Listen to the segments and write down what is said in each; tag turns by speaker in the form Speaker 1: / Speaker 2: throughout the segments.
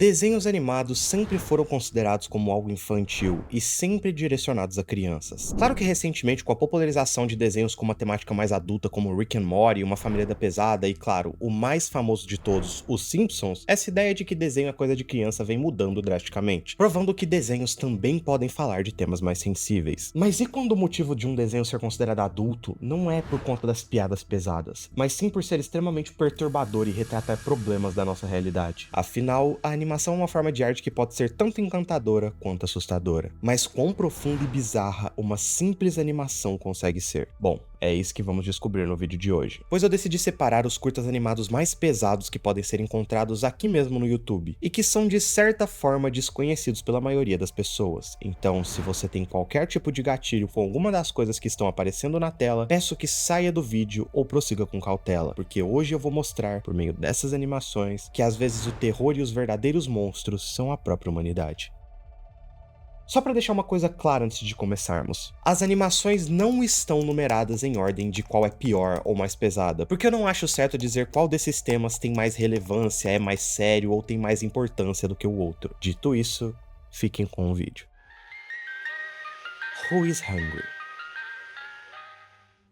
Speaker 1: Desenhos animados sempre foram considerados como algo infantil e sempre direcionados a crianças. Claro que recentemente, com a popularização de desenhos com uma temática mais adulta como Rick and Morty, Uma Família da Pesada e, claro, o mais famoso de todos, Os Simpsons, essa ideia de que desenho é coisa de criança vem mudando drasticamente, provando que desenhos também podem falar de temas mais sensíveis. Mas e quando o motivo de um desenho ser considerado adulto não é por conta das piadas pesadas, mas sim por ser extremamente perturbador e retratar problemas da nossa realidade? Afinal, a animação é uma forma de arte que pode ser tanto encantadora quanto assustadora. Mas quão profunda e bizarra uma simples animação consegue ser? Bom, é isso que vamos descobrir no vídeo de hoje. Pois eu decidi separar os curtas animados mais pesados que podem ser encontrados aqui mesmo no YouTube, e que são de certa forma desconhecidos pela maioria das pessoas. Então, se você tem qualquer tipo de gatilho com alguma das coisas que estão aparecendo na tela, peço que saia do vídeo ou prossiga com cautela, porque hoje eu vou mostrar, por meio dessas animações, que às vezes o terror e os verdadeiros monstros são a própria humanidade. Só para deixar uma coisa clara antes de começarmos, as animações não estão numeradas em ordem de qual é pior ou mais pesada, porque eu não acho certo dizer qual desses temas tem mais relevância, é mais sério ou tem mais importância do que o outro. Dito isso, fiquem com o vídeo. Who is Hungry?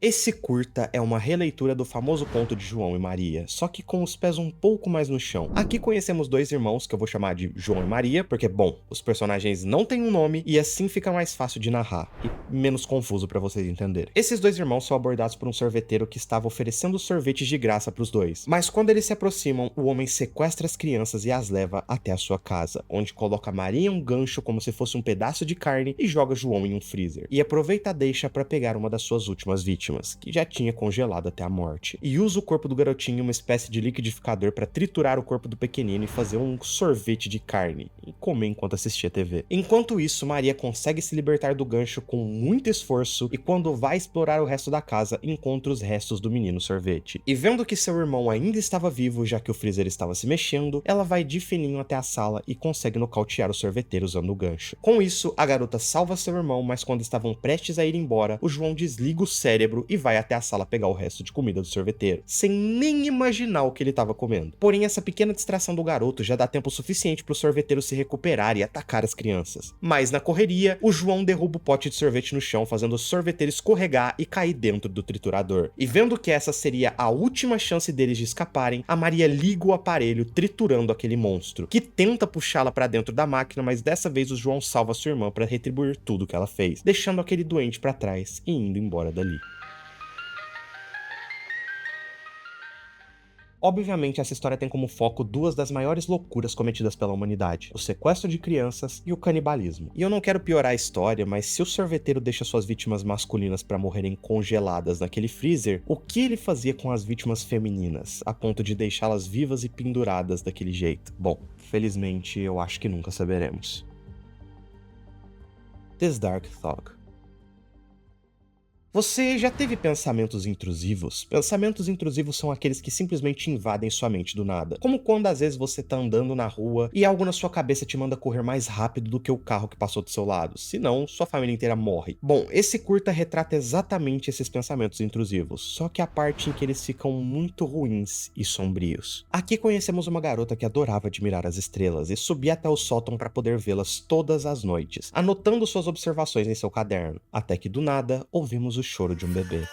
Speaker 1: Esse curta é uma releitura do famoso conto de João e Maria, só que com os pés um pouco mais no chão. Aqui conhecemos dois irmãos que eu vou chamar de João e Maria, porque, bom, os personagens não têm um nome e assim fica mais fácil de narrar e menos confuso pra vocês entenderem. Esses dois irmãos são abordados por um sorveteiro que estava oferecendo sorvetes de graça pros dois, mas quando eles se aproximam, o homem sequestra as crianças e as leva até a sua casa, onde coloca Maria em um gancho como se fosse um pedaço de carne e joga João em um freezer, e aproveita a deixa pra pegar uma das suas últimas vítimas, que já tinha congelado até a morte, e usa o corpo do garotinho em uma espécie de liquidificador para triturar o corpo do pequenino e fazer um sorvete de carne e comer enquanto assistia TV. Enquanto isso, Maria consegue se libertar do gancho com muito esforço e quando vai explorar o resto da casa, encontra os restos do menino sorvete. E vendo que seu irmão ainda estava vivo, já que o freezer estava se mexendo, ela vai de fininho até a sala e consegue nocautear o sorveteiro usando o gancho. Com isso, a garota salva seu irmão, mas quando estavam prestes a ir embora, o João desliga o cérebro e vai até a sala pegar o resto de comida do sorveteiro, sem nem imaginar o que ele estava comendo. Porém, essa pequena distração do garoto já dá tempo suficiente para o sorveteiro se recuperar e atacar as crianças. Mas na correria, o João derruba o pote de sorvete no chão, fazendo o sorveteiro escorregar e cair dentro do triturador. E vendo que essa seria a última chance deles de escaparem, a Maria liga o aparelho triturando aquele monstro, que tenta puxá-la para dentro da máquina, mas dessa vez o João salva sua irmã para retribuir tudo que ela fez, deixando aquele doente para trás e indo embora dali. Obviamente, essa história tem como foco duas das maiores loucuras cometidas pela humanidade, o sequestro de crianças e o canibalismo. E eu não quero piorar a história, mas se o sorveteiro deixa suas vítimas masculinas para morrerem congeladas naquele freezer, o que ele fazia com as vítimas femininas, a ponto de deixá-las vivas e penduradas daquele jeito? Bom, felizmente eu acho que nunca saberemos. This Dark Thought. Você já teve pensamentos intrusivos? Pensamentos intrusivos são aqueles que simplesmente invadem sua mente do nada. Como quando às vezes você tá andando na rua e algo na sua cabeça te manda correr mais rápido do que o carro que passou do seu lado. Senão, sua família inteira morre. Bom, esse curta retrata exatamente esses pensamentos intrusivos, só que a parte em que eles ficam muito ruins e sombrios. Aqui conhecemos uma garota que adorava admirar as estrelas e subia até o sótão para poder vê-las todas as noites, anotando suas observações em seu caderno. Até que do nada, ouvimos o choro de um bebê.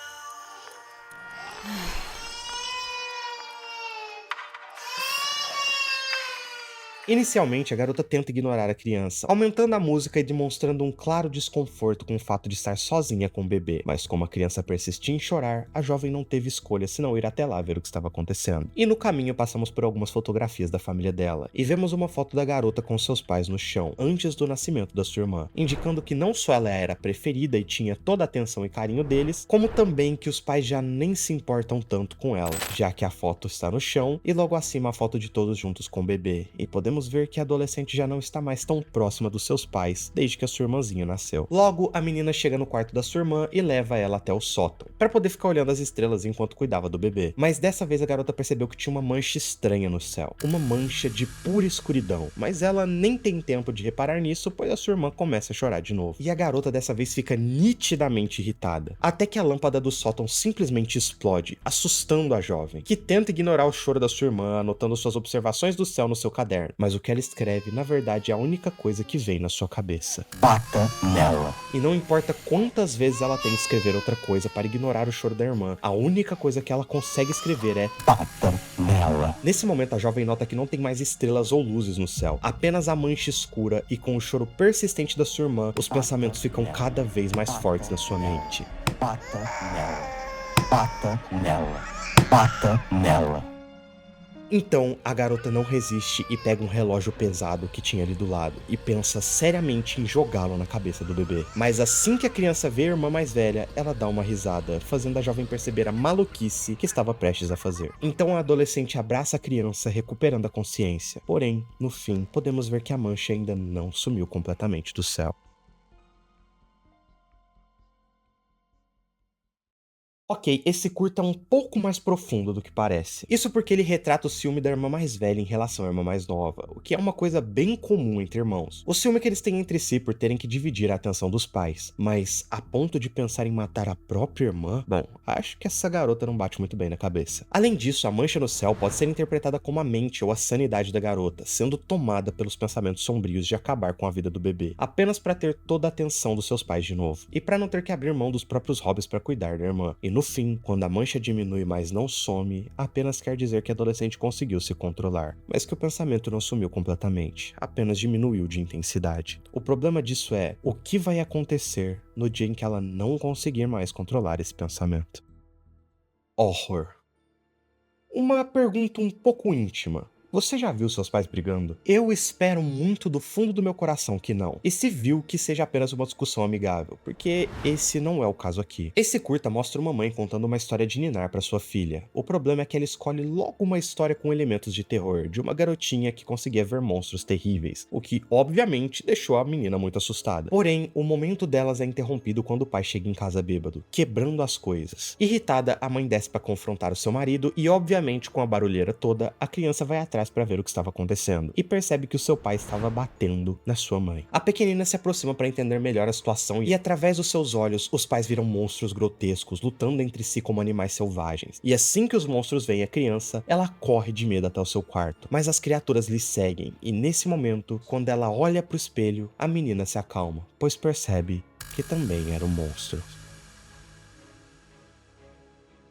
Speaker 1: Inicialmente, a garota tenta ignorar a criança, aumentando a música e demonstrando um claro desconforto com o fato de estar sozinha com o bebê. Mas como a criança persistia em chorar, a jovem não teve escolha senão ir até lá ver o que estava acontecendo. E no caminho passamos por algumas fotografias da família dela, e vemos uma foto da garota com seus pais no chão, antes do nascimento da sua irmã, indicando que não só ela era a preferida e tinha toda a atenção e carinho deles, como também que os pais já nem se importam tanto com ela, já que a foto está no chão e logo acima a foto de todos juntos com o bebê, e podemos ver que a adolescente já não está mais tão próxima dos seus pais desde que a sua irmãzinha nasceu. Logo, a menina chega no quarto da sua irmã e leva ela até o sótão, para poder ficar olhando as estrelas enquanto cuidava do bebê. Mas dessa vez a garota percebeu que tinha uma mancha estranha no céu, uma mancha de pura escuridão, mas ela nem tem tempo de reparar nisso, pois a sua irmã começa a chorar de novo. E a garota dessa vez fica nitidamente irritada, até que a lâmpada do sótão simplesmente explode, assustando a jovem, que tenta ignorar o choro da sua irmã, anotando suas observações do céu no seu caderno. mas o que ela escreve, na verdade, é a única coisa que vem na sua cabeça.
Speaker 2: Bata nela.
Speaker 1: E não importa quantas vezes ela tenta escrever outra coisa para ignorar o choro da irmã, a única coisa que ela consegue escrever é
Speaker 2: Bata nela.
Speaker 1: Nesse momento, a jovem nota que não tem mais estrelas ou luzes no céu, apenas a mancha escura, e com o choro persistente da sua irmã, os pensamentos ficam cada vez mais fortes na sua mente.
Speaker 2: Bata nela. Bata nela. Bata nela.
Speaker 1: Então, a garota não resiste e pega um relógio pesado que tinha ali do lado e pensa seriamente em jogá-lo na cabeça do bebê. Mas assim que a criança vê a irmã mais velha, ela dá uma risada, fazendo a jovem perceber a maluquice que estava prestes a fazer. Então a adolescente abraça a criança, recuperando a consciência. Porém, no fim, podemos ver que a mancha ainda não sumiu completamente do céu. Ok, esse curta é um pouco mais profundo do que parece. Isso porque ele retrata o ciúme da irmã mais velha em relação à irmã mais nova, o que é uma coisa bem comum entre irmãos. O ciúme que eles têm entre si por terem que dividir a atenção dos pais. Mas, a ponto de pensar em matar a própria irmã? Bom, acho que essa garota não bate muito bem na cabeça. Além disso, a mancha no céu pode ser interpretada como a mente ou a sanidade da garota, sendo tomada pelos pensamentos sombrios de acabar com a vida do bebê, apenas para ter toda a atenção dos seus pais de novo, e para não ter que abrir mão dos próprios hobbies para cuidar da irmã. E no fim, quando a mancha diminui mas não some, apenas quer dizer que a adolescente conseguiu se controlar, mas que o pensamento não sumiu completamente, apenas diminuiu de intensidade. O problema disso é, o que vai acontecer no dia em que ela não conseguir mais controlar esse pensamento? Horror. Uma pergunta um pouco íntima. Você já viu seus pais brigando? Eu espero muito do fundo do meu coração que não. E se viu, que seja apenas uma discussão amigável, porque esse não é o caso aqui. Esse curta mostra uma mãe contando uma história de ninar para sua filha. O problema é que ela escolhe logo uma história com elementos de terror, de uma garotinha que conseguia ver monstros terríveis, o que obviamente deixou a menina muito assustada. Porém, o momento delas é interrompido quando o pai chega em casa bêbado, quebrando as coisas. Irritada, a mãe desce para confrontar o seu marido e, obviamente, com a barulheira toda, a criança vai atrás para ver o que estava acontecendo e percebe que o seu pai estava batendo na sua mãe. A pequenina se aproxima para entender melhor a situação e, através dos seus olhos, os pais viram monstros grotescos lutando entre si como animais selvagens. E assim que os monstros veem a criança, ela corre de medo até o seu quarto, mas as criaturas lhe seguem e, nesse momento, quando ela olha para o espelho, a menina se acalma, pois percebe que também era um monstro.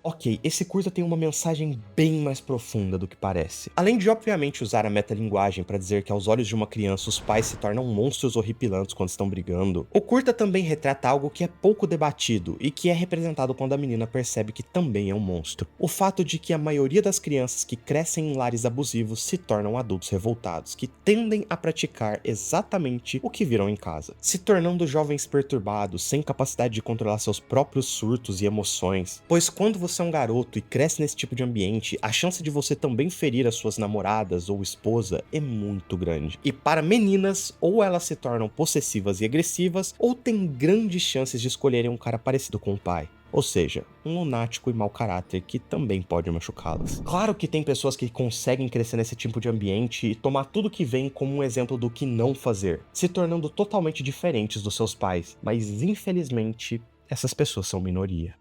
Speaker 1: Ok, esse curta tem uma mensagem bem mais profunda do que parece. Além de obviamente usar a metalinguagem para dizer que aos olhos de uma criança os pais se tornam monstros horripilantes quando estão brigando, o curta também retrata algo que é pouco debatido e que é representado quando a menina percebe que também é um monstro. O fato de que a maioria das crianças que crescem em lares abusivos se tornam adultos revoltados, que tendem a praticar exatamente o que viram em casa, se tornando jovens perturbados, sem capacidade de controlar seus próprios surtos e emoções, pois quando você é um garoto e cresce nesse tipo de ambiente, a chance de você também ferir as suas namoradas ou esposa é muito grande. E para meninas, ou elas se tornam possessivas e agressivas, ou tem grandes chances de escolherem um cara parecido com o pai. Ou seja, um lunático e mau caráter que também pode machucá-las. Claro que tem pessoas que conseguem crescer nesse tipo de ambiente e tomar tudo que vem como um exemplo do que não fazer, se tornando totalmente diferentes dos seus pais, mas infelizmente, essas pessoas são minoria.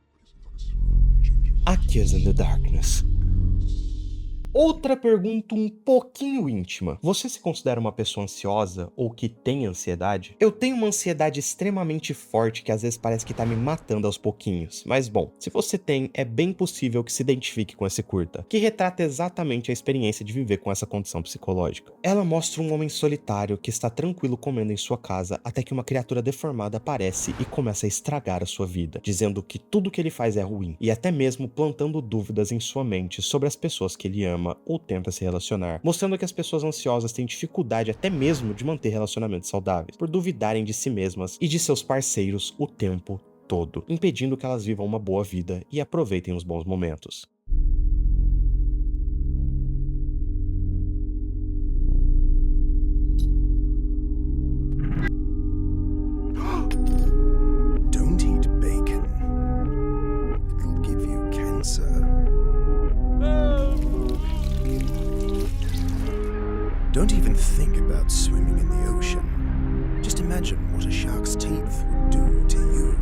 Speaker 1: A Kiss in the Darkness. Outra pergunta um pouquinho íntima. Você se considera uma pessoa ansiosa ou que tem ansiedade? Eu tenho uma ansiedade extremamente forte que às vezes parece que tá me matando aos pouquinhos. Mas bom, se você tem, é bem possível que se identifique com esse curta, que retrata exatamente a experiência de viver com essa condição psicológica. Ela mostra um homem solitário que está tranquilo comendo em sua casa até que uma criatura deformada aparece e começa a estragar a sua vida, dizendo que tudo que ele faz é ruim e até mesmo plantando dúvidas em sua mente sobre as pessoas que ele ama ou tenta se relacionar, mostrando que as pessoas ansiosas têm dificuldade até mesmo de manter relacionamentos saudáveis, por duvidarem de si mesmas e de seus parceiros o tempo todo, impedindo que elas vivam uma boa vida e aproveitem os bons momentos.
Speaker 3: Don't eat bacon. It'll give you cancer. Don't even think about swimming in the ocean. Just imagine what a shark's teeth would do to you.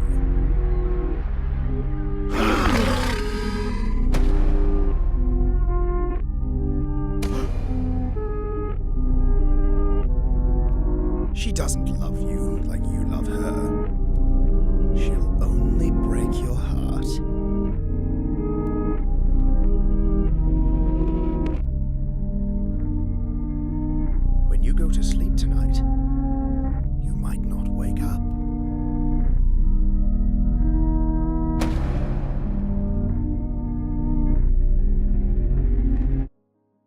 Speaker 3: She doesn't love you like you love her. She'll only break your heart. When you go to sleep tonight, you might not wake up.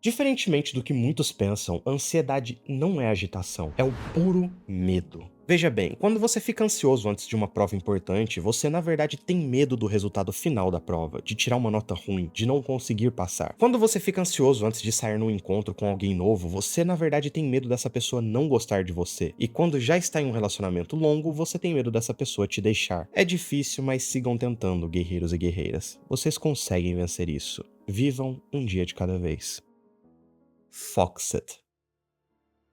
Speaker 1: Diferentemente do que muitos pensam, a ansiedade não é agitação, é o puro medo. Veja bem, quando você fica ansioso antes de uma prova importante, você na verdade tem medo do resultado final da prova, de tirar uma nota ruim, de não conseguir passar. Quando você fica ansioso antes de sair num encontro com alguém novo, você na verdade tem medo dessa pessoa não gostar de você. E quando já está em um relacionamento longo, você tem medo dessa pessoa te deixar. É difícil, mas sigam tentando, guerreiros e guerreiras. Vocês conseguem vencer isso. Vivam um dia de cada vez. Foxet.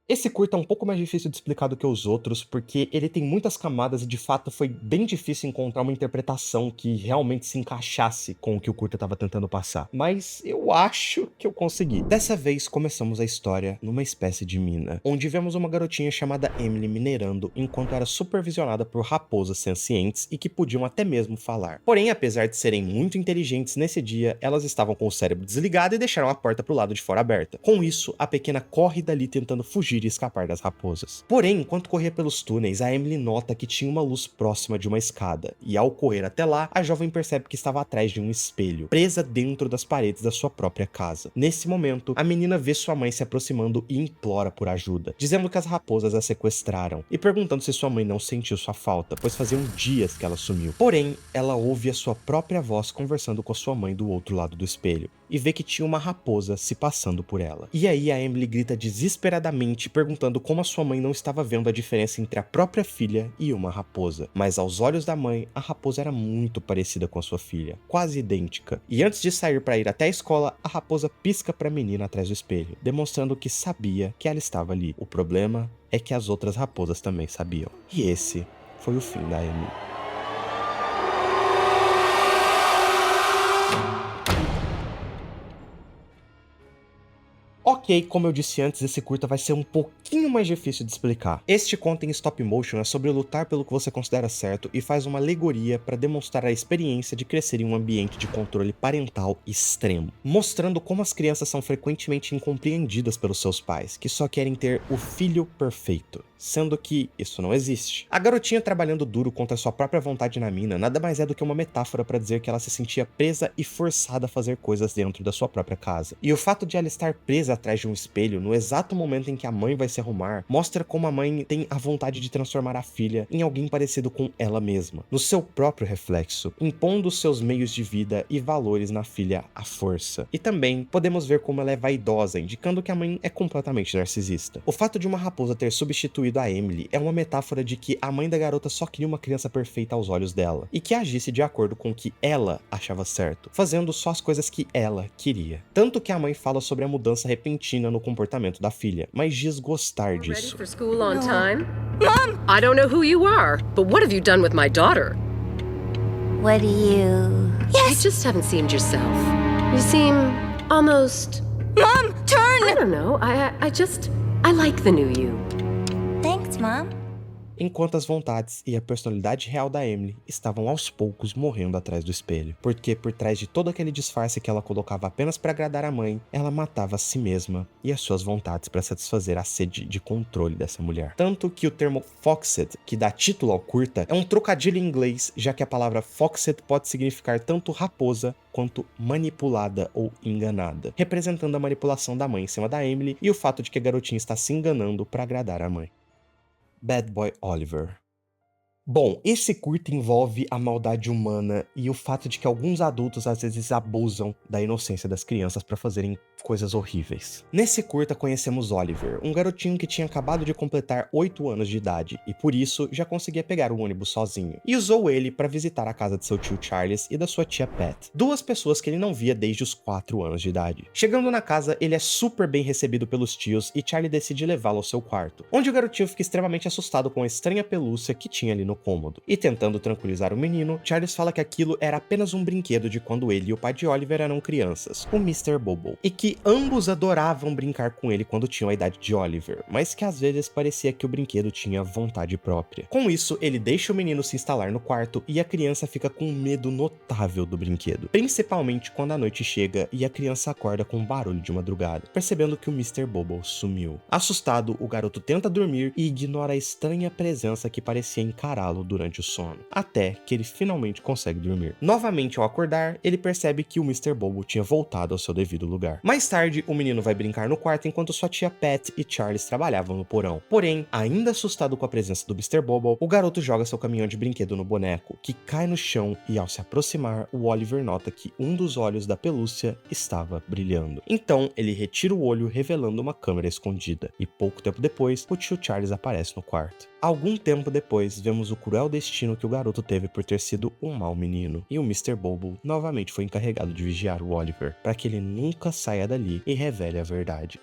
Speaker 1: Esse curta é um pouco mais difícil de explicar do que os outros, porque ele tem muitas camadas e de fato foi bem difícil encontrar uma interpretação que realmente se encaixasse com o que o curta estava tentando passar. Mas eu acho que eu consegui. Dessa vez começamos a história numa espécie de mina, onde vemos uma garotinha chamada Emily minerando enquanto era supervisionada por raposas sencientes e que podiam até mesmo falar. Porém, apesar de serem muito inteligentes nesse dia, elas estavam com o cérebro desligado e deixaram a porta pro lado de fora aberta. Com isso, a pequena corre dali tentando fugir e escapar das raposas. Porém, enquanto corria pelos túneis, a Emily nota que tinha uma luz próxima de uma escada, e ao correr até lá, a jovem percebe que estava atrás de um espelho, presa dentro das paredes da sua própria casa. Nesse momento, a menina vê sua mãe se aproximando e implora por ajuda, dizendo que as raposas a sequestraram, e perguntando se sua mãe não sentiu sua falta, pois faziam dias que ela sumiu. Porém, ela ouve a sua própria voz conversando com a sua mãe do outro lado do espelho, e vê que tinha uma raposa se passando por ela. E aí a Emily grita desesperadamente, perguntando como a sua mãe não estava vendo a diferença entre a própria filha e uma raposa. Mas aos olhos da mãe, a raposa era muito parecida com a sua filha, quase idêntica. E antes de sair para ir até a escola, a raposa pisca para a menina atrás do espelho, demonstrando que sabia que ela estava ali. O problema é que as outras raposas também sabiam. E esse foi o fim da Emily. Ok, como eu disse antes, esse curta vai ser um pouquinho mais difícil de explicar. Este conta em stop motion é sobre lutar pelo que você considera certo e faz uma alegoria para demonstrar a experiência de crescer em um ambiente de controle parental extremo, mostrando como as crianças são frequentemente incompreendidas pelos seus pais, que só querem ter o filho perfeito, sendo que isso não existe. A garotinha trabalhando duro contra sua própria vontade na mina nada mais é do que uma metáfora para dizer que ela se sentia presa e forçada a fazer coisas dentro da sua própria casa. E o fato de ela estar presa atrás de um espelho no exato momento em que a mãe vai se arrumar, mostra como a mãe tem a vontade de transformar a filha em alguém parecido com ela mesma, no seu próprio reflexo, impondo seus meios de vida e valores na filha à força. E também podemos ver como ela é vaidosa, indicando que a mãe é completamente narcisista. O fato de uma raposa ter substituído a Emily é uma metáfora de que a mãe da garota só queria uma criança perfeita aos olhos dela, e que agisse de acordo com o que ela achava certo, fazendo só as coisas que ela queria. Tanto que a mãe fala sobre a mudança repentina no comportamento da filha, mas diz gostar
Speaker 4: Ready
Speaker 1: disso.
Speaker 4: for school on time? Mom! I don't know who you are, but what have you done with my daughter?
Speaker 5: What do you...
Speaker 4: You just haven't seemed yourself. You seem almost...
Speaker 5: Mom, turn!
Speaker 4: I don't know. I like the new you.
Speaker 5: Thanks, Mom.
Speaker 1: Enquanto as vontades e a personalidade real da Emily estavam aos poucos morrendo atrás do espelho, porque por trás de todo aquele disfarce que ela colocava apenas para agradar a mãe, ela matava a si mesma e as suas vontades para satisfazer a sede de controle dessa mulher. Tanto que o termo Foxet, que dá título ao curta, é um trocadilho em inglês, já que a palavra Foxet pode significar tanto raposa quanto manipulada ou enganada, representando a manipulação da mãe em cima da Emily e o fato de que a garotinha está se enganando para agradar a mãe. Bad Boy Oliver. Bom, esse curta envolve a maldade humana e o fato de que alguns adultos às vezes abusam da inocência das crianças para fazerem coisas horríveis. Nesse curta conhecemos Oliver, um garotinho que tinha acabado de completar 8 anos de idade e por isso já conseguia pegar o ônibus sozinho, e usou ele para visitar a casa de seu tio Charles e da sua tia Pat, duas pessoas que ele não via desde os 4 anos de idade. Chegando na casa, ele é super bem recebido pelos tios e Charlie decide levá-lo ao seu quarto, onde o garotinho fica extremamente assustado com a estranha pelúcia que tinha ali no cômodo. E tentando tranquilizar o menino, Charles fala que aquilo era apenas um brinquedo de quando ele e o pai de Oliver eram crianças, o Mr. Bobo, e que que ambos adoravam brincar com ele quando tinham a idade de Oliver, mas que às vezes parecia que o brinquedo tinha vontade própria. Com isso, ele deixa o menino se instalar no quarto e a criança fica com um medo notável do brinquedo, principalmente quando a noite chega e a criança acorda com um barulho de madrugada, percebendo que o Mr. Bobo sumiu. Assustado, o garoto tenta dormir e ignora a estranha presença que parecia encará-lo durante o sono, até que ele finalmente consegue dormir. Novamente, ao acordar, ele percebe que o Mr. Bobo tinha voltado ao seu devido lugar. Mais tarde, o menino vai brincar no quarto enquanto sua tia Pat e Charles trabalhavam no porão. Porém, ainda assustado com a presença do Mr. Bobo, o garoto joga seu caminhão de brinquedo no boneco, que cai no chão e ao se aproximar, o Oliver nota que um dos olhos da pelúcia estava brilhando. Então, ele retira o olho, revelando uma câmera escondida, e pouco tempo depois, o tio Charles aparece no quarto. Algum tempo depois, vemos o cruel destino que o garoto teve por ter sido um mau menino, e o Mr. Bobo novamente foi encarregado de vigiar o Oliver, para que ele nunca saia dali e revele a verdade.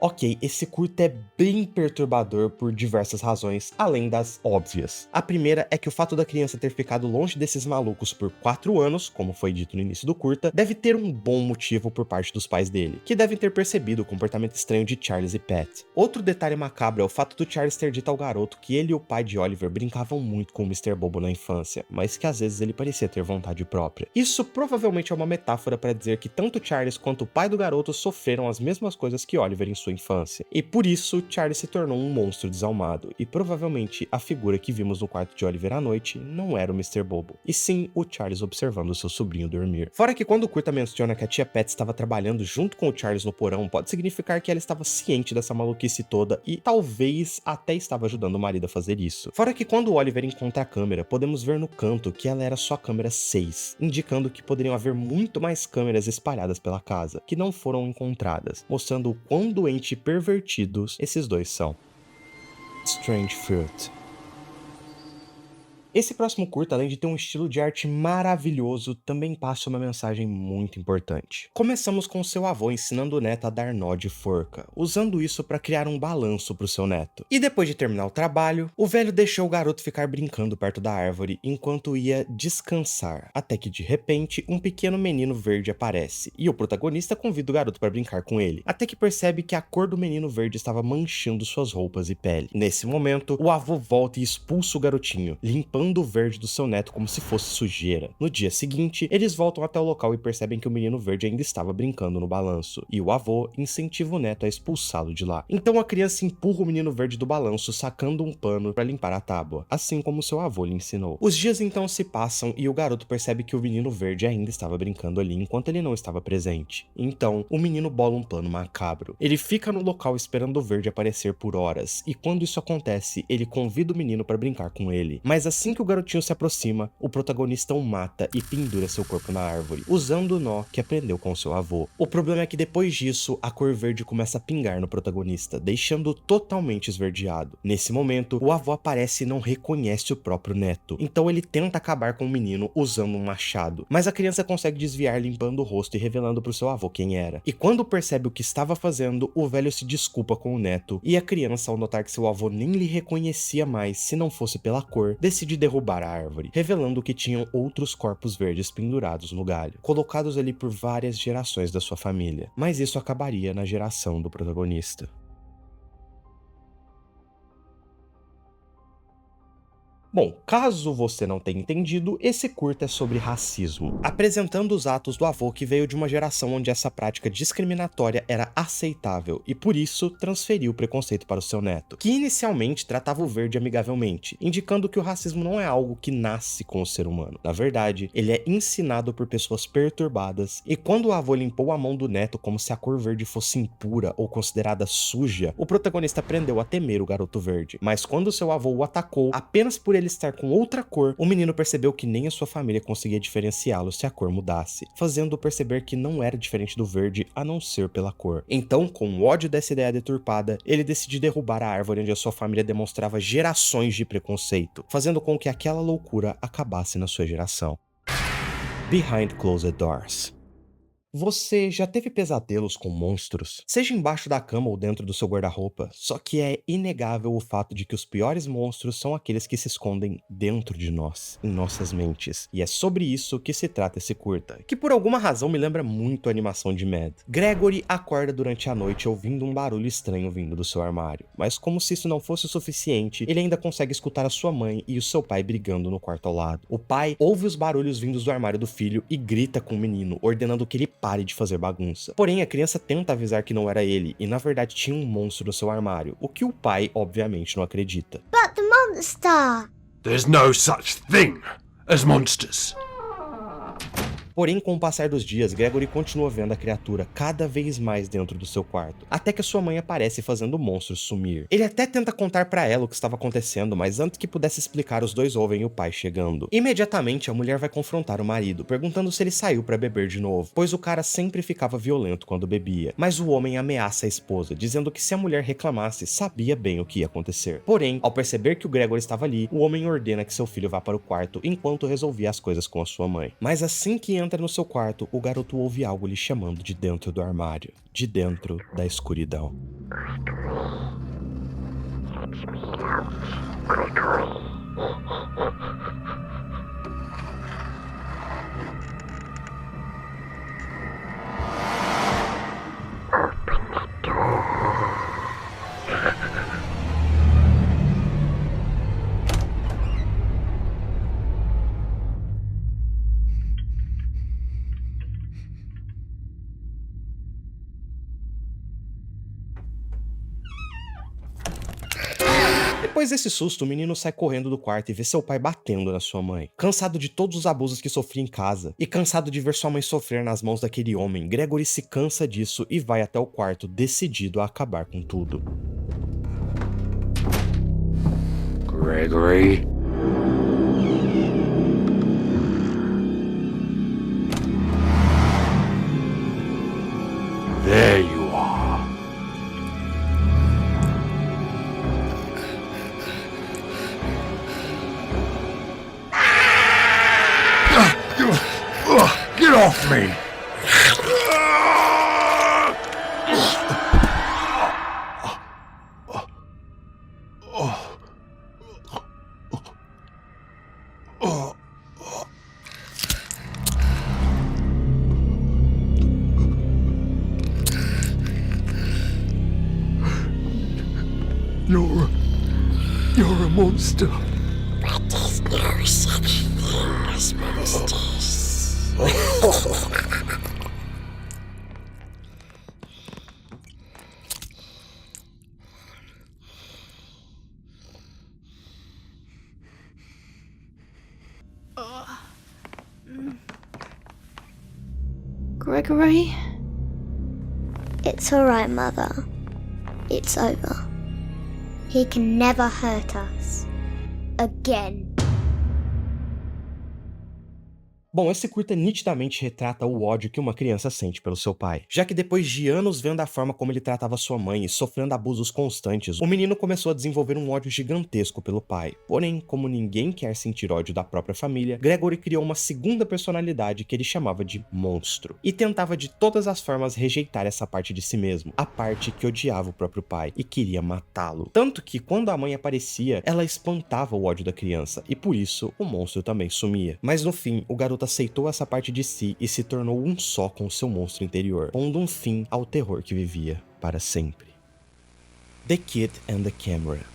Speaker 1: Ok, esse curta é bem perturbador por diversas razões, além das óbvias. A primeira é que o fato da criança ter ficado longe desses malucos por 4 anos, como foi dito no início do curta, deve ter um bom motivo por parte dos pais dele, que devem ter percebido o comportamento estranho de Charles e Pat. Outro detalhe macabro é o fato do Charles ter dito ao garoto que ele e o pai de Oliver brincavam muito com o Mr. Bobo na infância, mas que às vezes ele parecia ter vontade própria. Isso provavelmente é uma metáfora para dizer que tanto Charles quanto o pai do garoto sofreram as mesmas coisas que Oliver em sua infância, e por isso Charles se tornou um monstro desalmado, e provavelmente a figura que vimos no quarto de Oliver à noite não era o Mr. Bobo, e sim o Charles observando seu sobrinho dormir. Fora que quando o curta menciona que a tia Pat estava trabalhando junto com o Charles no porão, pode significar que ela estava ciente dessa maluquice toda e talvez até estava ajudando o marido a fazer isso. Fora que quando o Oliver encontra a câmera, podemos ver no canto que ela era só a câmera 6, indicando que poderiam haver muito mais câmeras espalhadas pela casa, que não foram encontradas, mostrando o quão doente e pervertidos esses dois são. Strange Fruit. Esse próximo curta, além de ter um estilo de arte maravilhoso, também passa uma mensagem muito importante. Começamos com seu avô ensinando o neto a dar nó de forca, usando isso para criar um balanço para o seu neto. E depois de terminar o trabalho, o velho deixou o garoto ficar brincando perto da árvore enquanto ia descansar, até que de repente um pequeno menino verde aparece, e o protagonista convida o garoto para brincar com ele, até que percebe que a cor do menino verde estava manchando suas roupas e pele. Nesse momento, o avô volta e expulsa o garotinho, limpando o verde do seu neto como se fosse sujeira. No dia seguinte, eles voltam até o local e percebem que o menino verde ainda estava brincando no balanço, e o avô incentiva o neto a expulsá-lo de lá. Então a criança empurra o menino verde do balanço, sacando um pano para limpar a tábua, assim como seu avô lhe ensinou. Os dias então se passam e o garoto percebe que o menino verde ainda estava brincando ali enquanto ele não estava presente. Então, o menino bola um plano macabro. Ele fica no local esperando o verde aparecer por horas, e quando isso acontece, ele convida o menino para brincar com ele. Mas assim que o garotinho se aproxima, o protagonista o mata e pendura seu corpo na árvore, usando o nó que aprendeu com seu avô. O problema é que depois disso, a cor verde começa a pingar no protagonista, deixando-o totalmente esverdeado. Nesse momento, o avô aparece e não reconhece o próprio neto, então ele tenta acabar com o menino usando um machado, mas a criança consegue desviar limpando o rosto e revelando para o seu avô quem era. E quando percebe o que estava fazendo, o velho se desculpa com o neto, e a criança, ao notar que seu avô nem lhe reconhecia mais se não fosse pela cor, decide derrubar a árvore, revelando que tinham outros corpos verdes pendurados no galho, colocados ali por várias gerações da sua família. Mas isso acabaria na geração do protagonista. Bom, caso você não tenha entendido, esse curta é sobre racismo, apresentando os atos do avô que veio de uma geração onde essa prática discriminatória era aceitável e por isso transferiu o preconceito para o seu neto, que inicialmente tratava o verde amigavelmente, indicando que o racismo não é algo que nasce com o ser humano. Na verdade, ele é ensinado por pessoas perturbadas, e quando o avô limpou a mão do neto como se a cor verde fosse impura ou considerada suja, o protagonista aprendeu a temer o garoto verde. Mas quando seu avô o atacou, apenas por ele estar com outra cor, o menino percebeu que nem a sua família conseguia diferenciá-lo se a cor mudasse, fazendo-o perceber que não era diferente do verde a não ser pela cor. Então, com ódio dessa ideia deturpada, ele decide derrubar a árvore onde a sua família demonstrava gerações de preconceito, fazendo com que aquela loucura acabasse na sua geração. Behind Closed Doors. Você já teve pesadelos com monstros? Seja embaixo da cama ou dentro do seu guarda-roupa, só que é inegável o fato de que os piores monstros são aqueles que se escondem dentro de nós, em nossas mentes. E é sobre isso que se trata esse curta, que por alguma razão me lembra muito a animação de Mad. Gregory acorda durante a noite ouvindo um barulho estranho vindo do seu armário, mas como se isso não fosse o suficiente, ele ainda consegue escutar a sua mãe e o seu pai brigando no quarto ao lado. O pai ouve os barulhos vindos do armário do filho e grita com o menino, ordenando que ele pare de fazer bagunça. Porém, a criança tenta avisar que não era ele, e na verdade tinha um monstro no seu armário, o que o pai obviamente não acredita.
Speaker 5: But the monster!
Speaker 3: There's no such thing as monsters.
Speaker 1: Porém, com o passar dos dias, Gregory continua vendo a criatura cada vez mais dentro do seu quarto, até que a sua mãe aparece fazendo o monstro sumir. Ele até tenta contar pra ela o que estava acontecendo, mas antes que pudesse explicar, os dois ouvem o pai chegando. Imediatamente, a mulher vai confrontar o marido, perguntando se ele saiu pra beber de novo, pois o cara sempre ficava violento quando bebia. Mas o homem ameaça a esposa, dizendo que se a mulher reclamasse, sabia bem o que ia acontecer. Porém, ao perceber que o Gregory estava ali, o homem ordena que seu filho vá para o quarto enquanto resolvia as coisas com a sua mãe. Mas assim que entra no seu quarto, o garoto ouve algo lhe chamando de dentro do armário, de dentro da escuridão. Depois desse susto, o menino sai correndo do quarto e vê seu pai batendo na sua mãe. Cansado de todos os abusos que sofria em casa, e cansado de ver sua mãe sofrer nas mãos daquele homem, Gregory se cansa disso e vai até o quarto, decidido a acabar com tudo.
Speaker 3: Gregory. There you are. Get off me! You're a monster.
Speaker 5: But there's no such thing as monsters.
Speaker 6: Gregory?
Speaker 5: It's alright, Mother. It's over. He can never hurt us. Again.
Speaker 1: Bom, esse curta nitidamente retrata o ódio que uma criança sente pelo seu pai, já que depois de anos vendo a forma como ele tratava sua mãe e sofrendo abusos constantes, o menino começou a desenvolver um ódio gigantesco pelo pai. Porém, como ninguém quer sentir ódio da própria família, Gregory criou uma segunda personalidade que ele chamava de monstro, e tentava de todas as formas rejeitar essa parte de si mesmo, a parte que odiava o próprio pai e queria matá-lo. Tanto que quando a mãe aparecia, ela espantava o ódio da criança, e por isso o monstro também sumia. Mas no fim, o garoto aceitou essa parte de si e se tornou um só com o seu monstro interior, pondo um fim ao terror que vivia para sempre. The Kid and the Camera.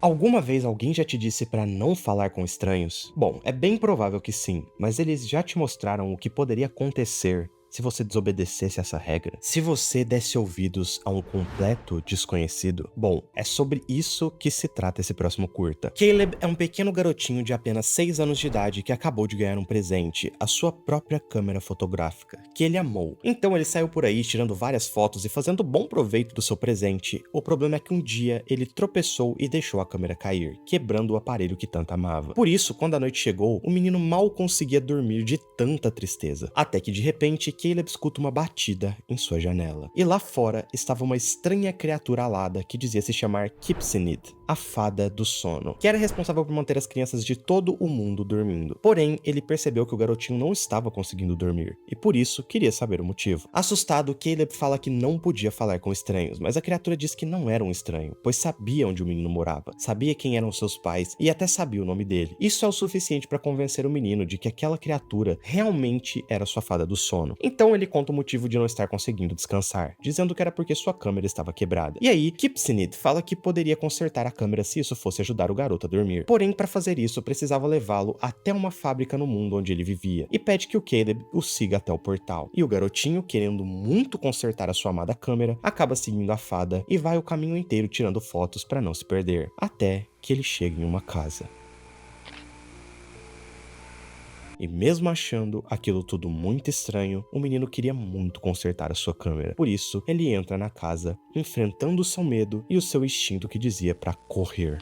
Speaker 1: Alguma vez alguém já te disse para não falar com estranhos? Bom, é bem provável que sim, mas eles já te mostraram o que poderia acontecer se você desobedecesse essa regra? Se você desse ouvidos a um completo desconhecido? Bom, é sobre isso que se trata esse próximo curta. Caleb é um pequeno garotinho de apenas 6 anos de idade que acabou de ganhar um presente, a sua própria câmera fotográfica, que ele amou. Então ele saiu por aí tirando várias fotos e fazendo bom proveito do seu presente. O problema é que um dia ele tropeçou e deixou a câmera cair, quebrando o aparelho que tanto amava. Por isso, quando a noite chegou, o menino mal conseguia dormir de tanta tristeza. Até que de repente, Caleb escuta uma batida em sua janela. E lá fora estava uma estranha criatura alada que dizia se chamar Kipsinid, a fada do sono, que era responsável por manter as crianças de todo o mundo dormindo. Porém, ele percebeu que o garotinho não estava conseguindo dormir, e por isso queria saber o motivo. Assustado, Caleb fala que não podia falar com estranhos, mas a criatura diz que não era um estranho, pois sabia onde o menino morava, sabia quem eram seus pais e até sabia o nome dele. Isso é o suficiente para convencer o menino de que aquela criatura realmente era sua fada do sono. Então ele conta o motivo de não estar conseguindo descansar, dizendo que era porque sua câmera estava quebrada. E aí, Kipsinid fala que poderia consertar a câmera se isso fosse ajudar o garoto a dormir. Porém, para fazer isso, precisava levá-lo até uma fábrica no mundo onde ele vivia, e pede que o Caleb o siga até o portal. E o garotinho, querendo muito consertar a sua amada câmera, acaba seguindo a fada e vai o caminho inteiro tirando fotos para não se perder, até que ele chega em uma casa. E mesmo achando aquilo tudo muito estranho, o menino queria muito consertar a sua câmera. Por isso, ele entra na casa, enfrentando o seu medo e o seu instinto que dizia para correr.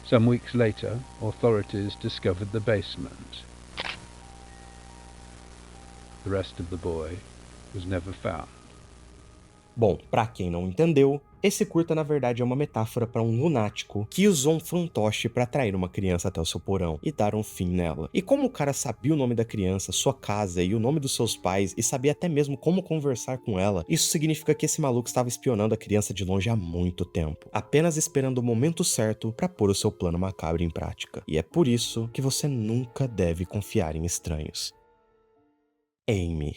Speaker 6: Some weeks later, authorities discovered the basement. The rest of the boy was never found.
Speaker 1: Bom, pra quem não entendeu, esse curta na verdade é uma metáfora para um lunático que usou um fantoche para atrair uma criança até o seu porão e dar um fim nela. E como o cara sabia o nome da criança, sua casa e o nome dos seus pais e sabia até mesmo como conversar com ela, isso significa que esse maluco estava espionando a criança de longe há muito tempo, apenas esperando o momento certo para pôr o seu plano macabro em prática. E é por isso que você nunca deve confiar em estranhos. Amy.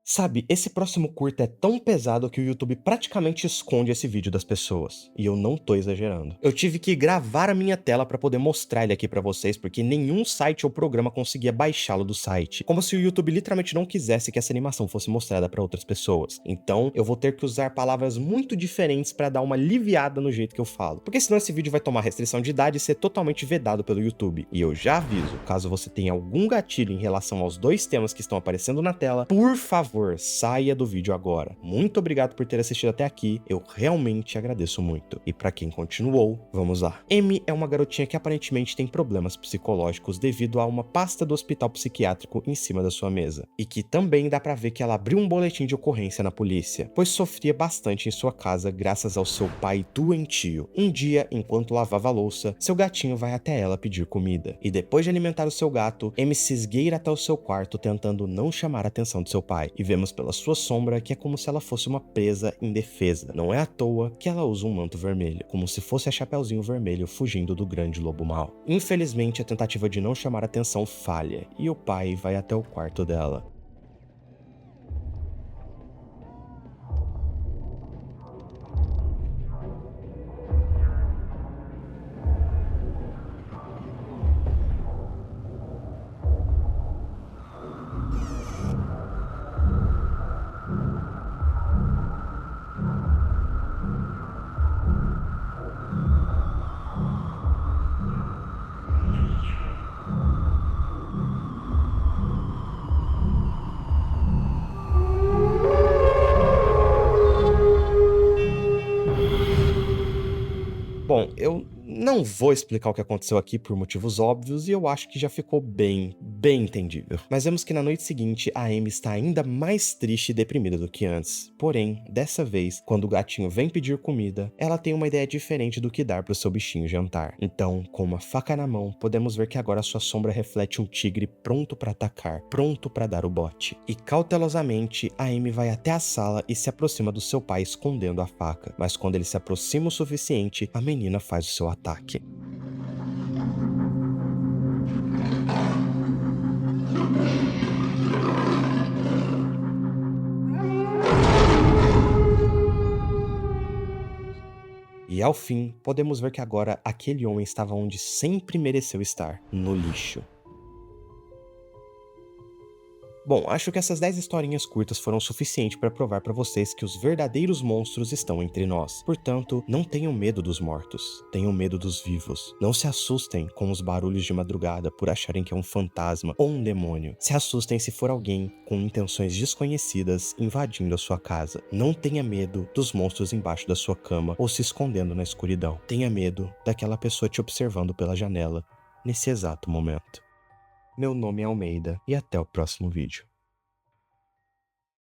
Speaker 1: Sabe, esse próximo curta é tão pesado que o YouTube praticamente esconde esse vídeo das pessoas. E eu não tô exagerando. Eu tive que gravar a minha tela pra poder mostrar ele aqui pra vocês, porque nenhum site ou programa conseguia baixá-lo do site. Como se o YouTube literalmente não quisesse que essa animação fosse mostrada pra outras pessoas. Então, eu vou ter que usar palavras muito diferentes pra dar uma aliviada no jeito que eu falo. Porque senão esse vídeo vai tomar restrição de idade e ser totalmente vedado pelo YouTube. E eu já aviso, caso você tenha algum gatilho em relação aos dois temas que estão aparecendo na tela, por favor, saia do vídeo agora. Muito obrigado por ter assistido até aqui, eu realmente agradeço muito. E pra quem continuou, vamos lá. Amy é uma garotinha que aparentemente tem problemas psicológicos devido a uma pasta do hospital psiquiátrico em cima da sua mesa. E que também dá pra ver que ela abriu um boletim de ocorrência na polícia, pois sofria bastante em sua casa graças ao seu pai doentio. Um dia, enquanto lavava a louça, seu gatinho vai até ela pedir comida. E depois de alimentar o seu gato, Amy se esgueira até o seu quarto tentando não chamar a atenção do seu pai. E vemos pela sua sombra que é como se ela fosse uma presa indefesa. Não é à toa que ela usa um manto vermelho, como se fosse a Chapeuzinho Vermelho fugindo do grande lobo mau. Infelizmente, a tentativa de não chamar atenção falha, e o pai vai até o quarto dela. Bom, eu não vou explicar o que aconteceu aqui por motivos óbvios e eu acho que já ficou bem entendível. Mas vemos que na noite seguinte a Amy está ainda mais triste e deprimida do que antes. Porém, dessa vez, quando o gatinho vem pedir comida, ela tem uma ideia diferente do que dar para o seu bichinho jantar. Então, com uma faca na mão, podemos ver que agora sua sombra reflete um tigre pronto para atacar, pronto para dar o bote. E cautelosamente, a Amy vai até a sala e se aproxima do seu pai escondendo a faca. Mas quando ele se aproxima o suficiente, a menina faz o seu ataque. E ao fim, podemos ver que agora aquele homem estava onde sempre mereceu estar, no lixo. Bom, acho que essas 10 historinhas curtas foram suficientes para provar para vocês que os verdadeiros monstros estão entre nós. Portanto, não tenham medo dos mortos, tenham medo dos vivos. Não se assustem com os barulhos de madrugada por acharem que é um fantasma ou um demônio. Se assustem se for alguém com intenções desconhecidas invadindo a sua casa. Não tenha medo dos monstros embaixo da sua cama ou se escondendo na escuridão. Tenha medo daquela pessoa te observando pela janela nesse exato momento. Meu nome é Almeida e até o próximo vídeo.